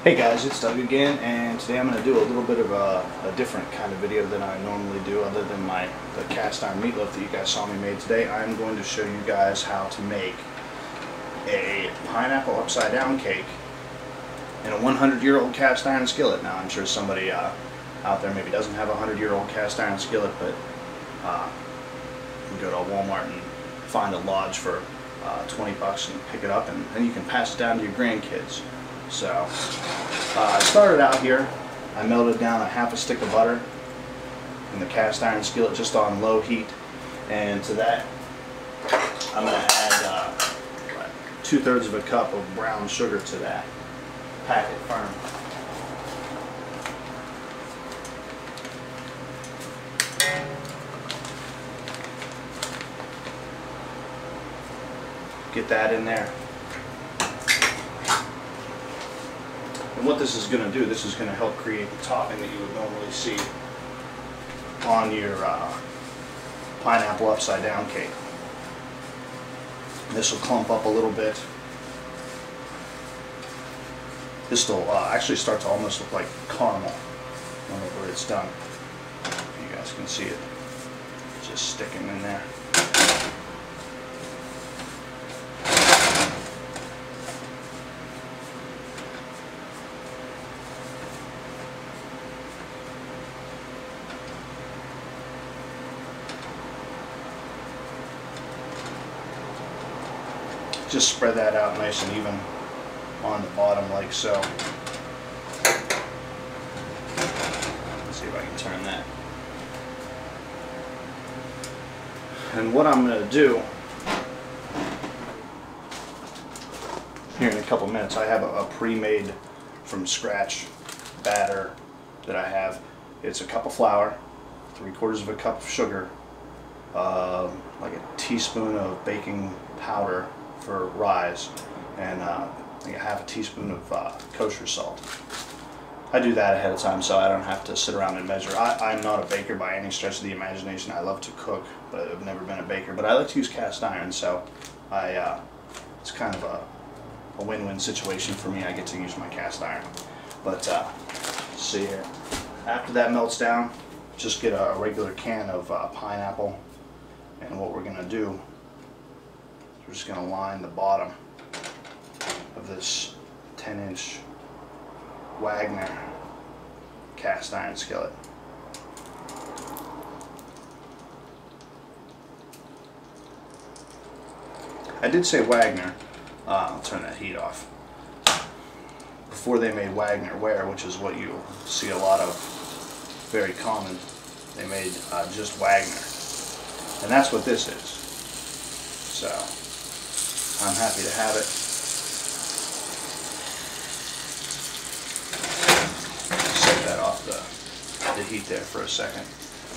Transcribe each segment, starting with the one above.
Hey guys, it's Doug again, and today I'm going to do a little bit of a different kind of video than I normally do. Other than the cast iron meatloaf that you guys saw me make today, I'm going to show you guys how to make a pineapple upside down cake in a 100-year-old cast iron skillet. Now I'm sure somebody out there maybe doesn't have a 100-year-old cast iron skillet, but you can go to Walmart and find a Lodge for 20 bucks and pick it up, and then you can pass it down to your grandkids. So I started out here. I melted down a half a stick of butter in the cast iron skillet just on low heat, and to that I'm going to add 2/3 of a cup of brown sugar to that. Pack it firm. Get that in there. And what this is going to do, this is going to help create the topping that you would normally see on your pineapple upside down cake. This will clump up a little bit. This will actually start to almost look like caramel whenever it's done. You guys can see it just sticking in there. Just spread that out nice and even on the bottom like so. Let's see if I can turn that. And what I'm going to do here in a couple minutes, I have a pre-made from scratch batter that I have. It's a cup of flour, 3/4 of a cup of sugar, like a teaspoon of baking powder for rise, and like a half a teaspoon of kosher salt. I do that ahead of time so I don't have to sit around and measure. I'm not a baker by any stretch of the imagination. I love to cook, but I've never been a baker. But I like to use cast iron, so it's kind of a win-win situation for me. I get to use my cast iron. But see here, after that melts down, just get a regular can of pineapple, and what we're going to do, we're just going to line the bottom of this 10-inch Wagner cast iron skillet. I did say Wagner. I'll turn that heat off. Before they made Wagner ware, which is what you see a lot of, very common, they made just Wagner. And that's what this is. So I'm happy to have it. Set that off the heat there for a second.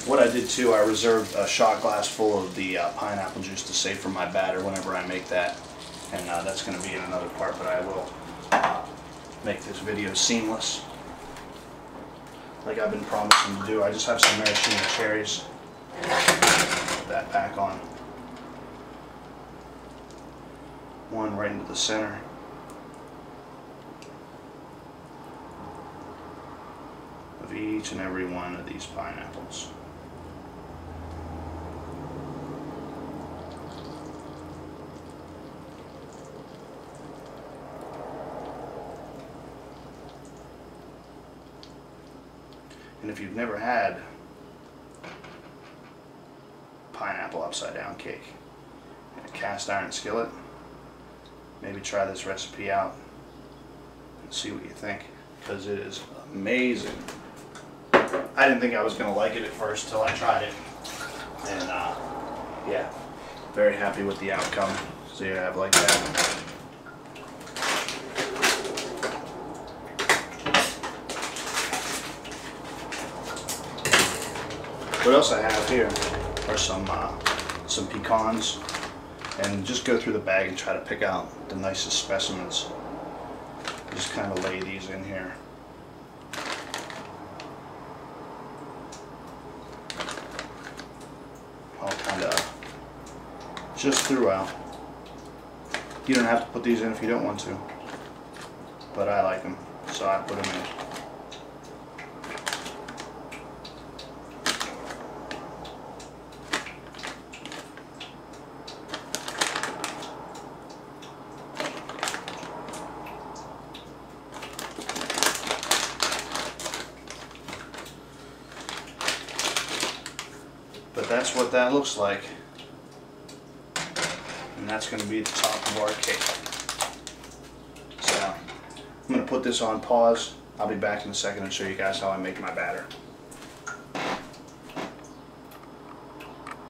What I did too, I reserved a shot glass full of the pineapple juice to save for my batter whenever I make that. And that's going to be in another part, but I will make this video seamless, like I've been promising to do. I just have some maraschino cherries. Put that back on. One right into the center. Of each and every one of these pineapples. And if you've never had pineapple upside down cake in a cast iron skillet, maybe try this recipe out and see what you think, because it is amazing. I didn't think I was going to like it at first till I tried it, and yeah, very happy with the outcome. So you have like that. What else I have here are some pecans, and just go through the bag and try to pick out the nicest specimens. Just kind of lay these in here. All kind of just throughout. You don't have to put these in if you don't want to. but I like them, so I put them in. But that's what that looks like. And that's going to be the top of our cake. So I'm going to put this on pause. I'll be back in a second and show you guys how I make my batter.